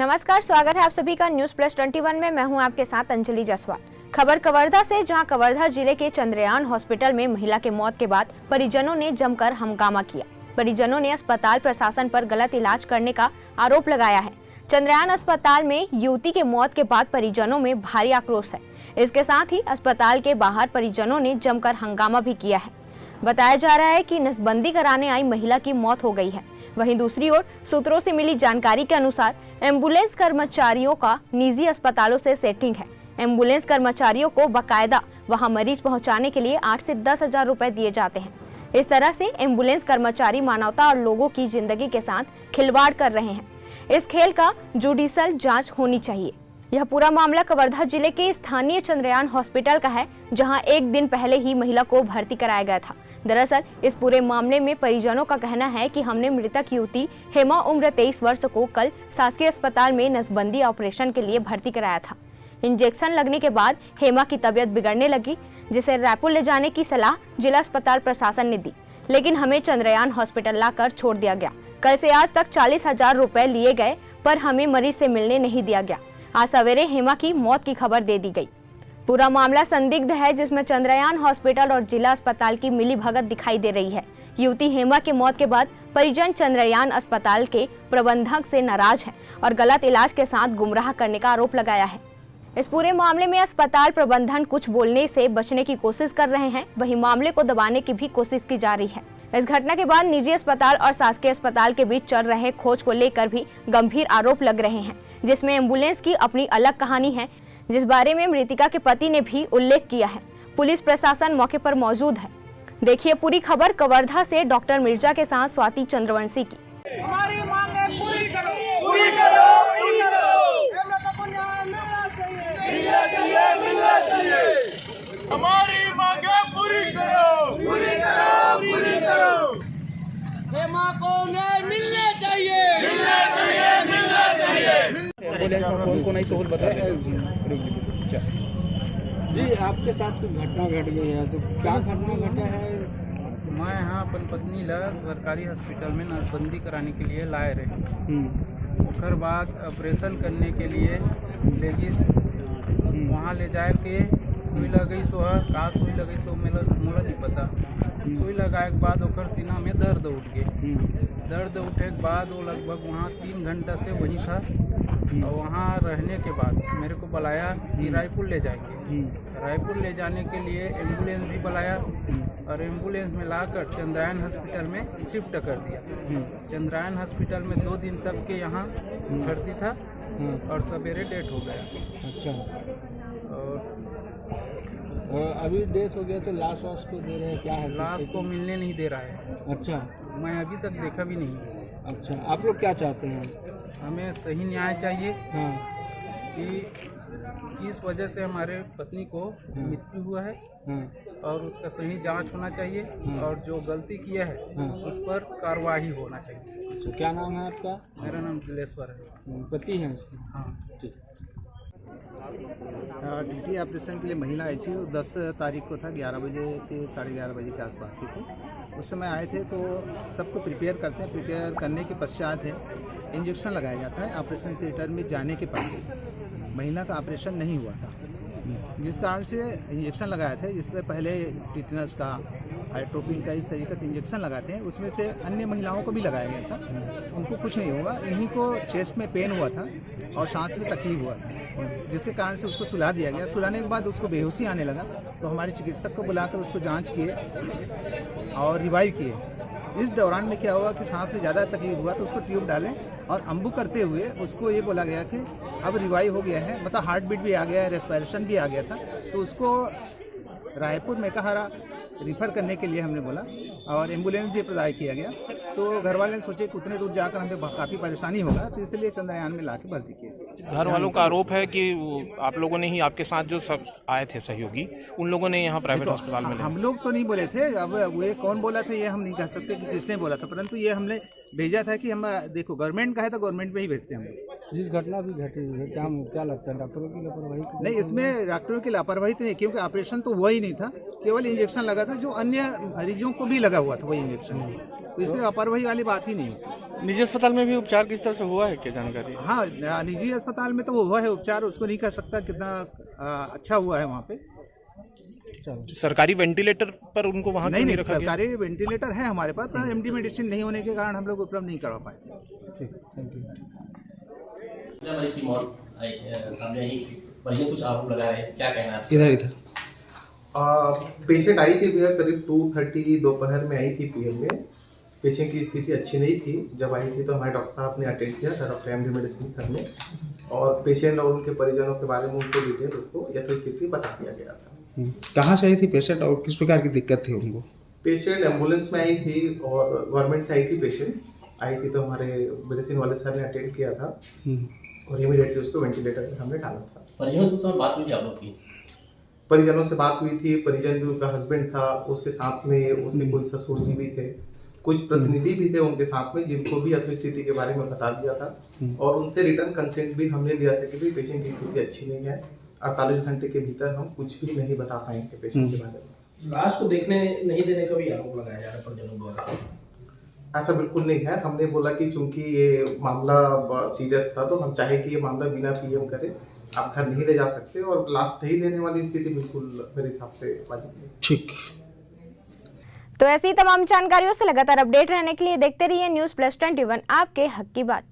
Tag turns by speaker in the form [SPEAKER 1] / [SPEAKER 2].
[SPEAKER 1] नमस्कार, स्वागत है आप सभी का न्यूज प्लस 21 में। मैं हूं आपके साथ अंजलि जायसवाल। खबर कवर्धा से, जहां कवर्धा जिले के चंद्रयान हॉस्पिटल में महिला के मौत के बाद परिजनों ने जमकर हंगामा किया। परिजनों ने अस्पताल प्रशासन पर गलत इलाज करने का आरोप लगाया है। चंद्रयान अस्पताल में युवती के मौत के बाद परिजनों में भारी आक्रोश है। इसके साथ ही अस्पताल के बाहर परिजनों ने जमकर हंगामा भी किया है। बताया जा रहा है कि नसबंदी कराने आई महिला की मौत हो गई है। वहीं दूसरी ओर सूत्रों से मिली जानकारी के अनुसार एम्बुलेंस कर्मचारियों का निजी अस्पतालों से सेटिंग है। एम्बुलेंस कर्मचारियों को बकायदा वहां मरीज पहुंचाने के लिए 8 से 10 हजार रुपए दिए जाते हैं। इस तरह से एम्बुलेंस कर्मचारी मानवता और लोगों की जिंदगी के साथ खिलवाड़ कर रहे हैं। इस खेल का जुडिशियल जांच होनी चाहिए। यह पूरा मामला कवर्धा जिले के स्थानीय चंद्रयान हॉस्पिटल का है, जहां एक दिन पहले ही महिला को भर्ती कराया गया था। दरअसल इस पूरे मामले में परिजनों का कहना है कि हमने मृतक युवती हेमा उम्र 23 वर्ष को कल शासकीय अस्पताल में नसबंदी ऑपरेशन के लिए भर्ती कराया था। इंजेक्शन लगने के बाद हेमा की तबीयत बिगड़ने लगी, जिसे रायपुर ले जाने की सलाह जिला अस्पताल प्रशासन ने दी, लेकिन हमें चंद्रयान हॉस्पिटल लाकर छोड़ दिया गया। कल से आज तक 40 हजार रुपए लिए गए, पर हमें मरीज से मिलने नहीं दिया गया। आज सवेरे हेमा की मौत की खबर दे दी गई। पूरा मामला संदिग्ध है, जिसमें चंद्रयान हॉस्पिटल और जिला अस्पताल की मिलीभगत दिखाई दे रही है। युवती हेमा की मौत के बाद परिजन चंद्रयान अस्पताल के प्रबंधक से नाराज हैं और गलत इलाज के साथ गुमराह करने का आरोप लगाया है। इस पूरे मामले में अस्पताल प्रबंधन कुछ बोलने से बचने की कोशिश कर रहे हैं, वहीं मामले को दबाने की भी कोशिश की जा रही है। इस घटना के बाद निजी अस्पताल और शासकीय अस्पताल के बीच चल रहे खोज को लेकर भी गंभीर आरोप लग रहे हैं, जिसमें एम्बुलेंस की अपनी अलग कहानी है, जिस बारे में मृतिका के पति ने भी उल्लेख किया है। पुलिस प्रशासन मौके पर मौजूद है। देखिए पूरी खबर कवर्धा से डॉक्टर मिर्जा के साथ स्वाति चंद्रवंशी की।
[SPEAKER 2] हमारी मांगे पूरी करो, पूरी करो, पूरी करो। हेमा को न्याय मिलना चाहिए, मिलना चाहिए, मिलना चाहिए। हमारी मांगे पूरी करो, पूरी करो, पूरी करो। हेमा को न्याय मिलना चाहिए, मिलना चाहिए, मिलना चाहिए।
[SPEAKER 3] एम्बुलेंस में कौन-कौन आई सहूलत बताइए।
[SPEAKER 4] जी, आपके साथ कुछ घटना घट गई है, तो क्या घटना घटा है?
[SPEAKER 3] मैं यहाँ अपन पत्नी ला सरकारी हॉस्पिटल में नसबंदी कराने के लिए लाए रहे। ओकर बाद ऑपरेशन करने के लिए लेडीज वहाँ ले जाए के सुई लगई सो का सुई लगई सो मोला नहीं पता। सुई लगाए के बाद ओकर सीना में दर्द उठ गए। दर्द उठे के बाद वो लगभग वहाँ 3 घंटा से वहीं था और वहाँ रहने के बाद मेरे को बुलाया कि रायपुर ले जाएंगे। रायपुर ले जाने के लिए एम्बुलेंस भी बुलाया और एम्बुलेंस में लाकर चंद्रयान हॉस्पिटल में शिफ्ट कर दिया। चंद्रयान हॉस्पिटल में 2 दिन तक के यहाँ भर्ती था और सवेरे डेथ हो गया।
[SPEAKER 4] अच्छा, और अभी डेथ हो गया तो लाश वाश को दे रहे हैं, क्या है?
[SPEAKER 3] लाश को मिलने नहीं दे रहा है।
[SPEAKER 4] अच्छा,
[SPEAKER 3] मैं अभी तक देखा भी नहीं।
[SPEAKER 4] अच्छा, आप लोग क्या चाहते हैं?
[SPEAKER 3] हमें सही न्याय चाहिए
[SPEAKER 4] हाँ,
[SPEAKER 3] कि किस वजह से हमारे पत्नी को मृत्यु हुआ है
[SPEAKER 4] हाँ,
[SPEAKER 3] और उसका सही जांच होना चाहिए और जो गलती किया है उस पर कार्रवाई होना चाहिए।
[SPEAKER 4] अच्छा, क्या नाम है आपका?
[SPEAKER 3] मेरा नाम दिलेश्वर है।
[SPEAKER 4] पति है उसके?
[SPEAKER 3] हाँ,
[SPEAKER 4] ठीक।
[SPEAKER 5] टीटी ऑपरेशन के लिए महिला आई थी। 10 तारीख को था, 11 बजे के 11:30 बजे के आसपास की थी। उस समय आए थे तो सबको प्रिपेयर करते हैं। प्रिपेयर करने के पश्चात है इंजेक्शन लगाया जाता है। ऑपरेशन थिएटर में जाने के पहले महिला का ऑपरेशन नहीं हुआ था, जिस कारण से इंजेक्शन लगाया था। इसमें पहले टिटनस का, हाइड्रोपिन का, इस तरीके से इंजेक्शन लगाते हैं। उसमें से अन्य महिलाओं को भी लगाया गया था, उनको कुछ नहीं हुआ। इन्हीं को चेस्ट में पेन हुआ था और सांस में तकलीफ हुआ था, जिसके कारण से उसको सुला दिया गया। सुलाने के बाद उसको बेहोशी आने लगा, तो हमारे चिकित्सक को बुलाकर उसको जांच किए और रिवाइव किए। इस दौरान में क्या हुआ कि सांस में ज़्यादा तकलीफ हुआ तो उसको ट्यूब डालें और अम्बू करते हुए उसको ये बोला गया कि अब रिवाइव हो गया है, मतलब हार्ट बीट भी आ गया है, रेस्पिरेशन भी आ गया था। तो उसको रायपुर मेकाहारा रिफ़र करने के लिए हमने बोला और एम्बुलेंस भी प्रदान किया गया। तो घर वाले ने सोचे कि उतने दूर जाकर हमें काफ़ी परेशानी होगा, तो इसलिए चंद्रयान में लाके भर्ती किया।
[SPEAKER 6] घर वालों का आरोप है कि आप लोगों ने ही, आपके साथ जो सब आए थे सहयोगी, उन लोगों ने यहाँ प्राइवेट अस्पताल में
[SPEAKER 5] हम लोग तो नहीं बोले थे। अब वो कौन बोला था ये हम नहीं कह सकते कि किसने बोला था, परंतु ये हमने भेजा था कि हम देखो गवर्नमेंट का है तो गवर्नमेंट में ही भेजते हैं हम लोग।
[SPEAKER 4] जिस घटना भी घटी है, क्या लगता है डॉक्टरों की लापरवाही?
[SPEAKER 5] नहीं, इसमें डॉक्टरों की लापरवाही तो नहीं, क्योंकि ऑपरेशन तो हुआ ही नहीं था, केवल इंजेक्शन लगा था जो अन्य मरीजों को भी लगा हुआ था वही इंजेक्शन। तो इसमें लापरवाही वाली बात ही नहीं है।
[SPEAKER 7] निजी अस्पताल में भी उपचार किस तरह से हुआ है, क्या जानकारी?
[SPEAKER 5] हाँ, निजी अस्पताल में तो वो हुआ है उपचार, उसको नहीं कर सकता कितना अच्छा हुआ है वहाँ पे।
[SPEAKER 6] सरकारी वेंटिलेटर पर उनको वहाँ क्यों नहीं रखा गया?
[SPEAKER 5] सरकारी वेंटिलेटर है हमारे पास, पर एमडी मेडिसिन नहीं होने के कारण हम लोग उपलब्ध नहीं करवा पाए।
[SPEAKER 7] ठीक, थैंक यू।
[SPEAKER 8] मरीज की मौत सामने आई, मरीज ने कुछ आरोप लगाया है, क्या कहना है?
[SPEAKER 7] इधर
[SPEAKER 9] पेशेंट आई थी भैया करीब 2:30 दोपहर में आई थी पीएम में। पेशेंट की स्थिति अच्छी नहीं थी। जब आई थी तो हमारे डॉक्टर साहब ने अटेंड किया था, डॉक्टर एमडी मेडिसिन सर ने, और पेशेंट और उनके परिजनों के बारे में उनको डिटेल उसको यथोस्थिति बता दिया गया था।
[SPEAKER 7] कहाँ से आई थी पेशेंट और किस प्रकार की दिक्कत थी उनको?
[SPEAKER 9] पेशेंट एम्बुलेंस में आई थी और गवर्नमेंट से आई थी। पेशेंट आई थी तो हमारे मेडिसिन वाले सर ने अटेंड किया था और इमीडिएटली उसको वेंटिलेटर में हमने डाला था।
[SPEAKER 8] परिजनों से उस समय बात हुई थी आप लोग की?
[SPEAKER 9] परिजनों से बात हुई थी। परिजन भी उनका हस्बैंड था, उसके साथ में उसके कोई ससुर जी भी थे, कुछ प्रतिनिधि भी थे उनके साथ में, जिनको भी स्थिति के बारे में बता दिया था और उनसे रिटर्न कंसेंट भी हमने लिया था कि भाई पेशेंट की स्थिति अच्छी नहीं है, 48 घंटे के भीतर हम कुछ भी नहीं बता पाएंगे पेशेंट के बारे में।
[SPEAKER 10] लाश को देखने नहीं देने का भी आरोप लगाया जा रहा है परिजनों द्वारा।
[SPEAKER 9] ऐसा बिल्कुल नहीं है। हमने बोला कि चूंकि ये मामला सीरियस था तो हम चाहे कि ये मामला बिना पीएम करे आप घर नहीं ले जा सकते, और लाश नहीं लेने वाली स्थिति बिल्कुल मेरे हिसाब से वाजिब नहीं।
[SPEAKER 7] ठीक।
[SPEAKER 1] तो ऐसी तमाम जानकारियों से लगातार अपडेट रहने के लिए देखते रहिए न्यूज़ प्लस 21, आपके हक की बात।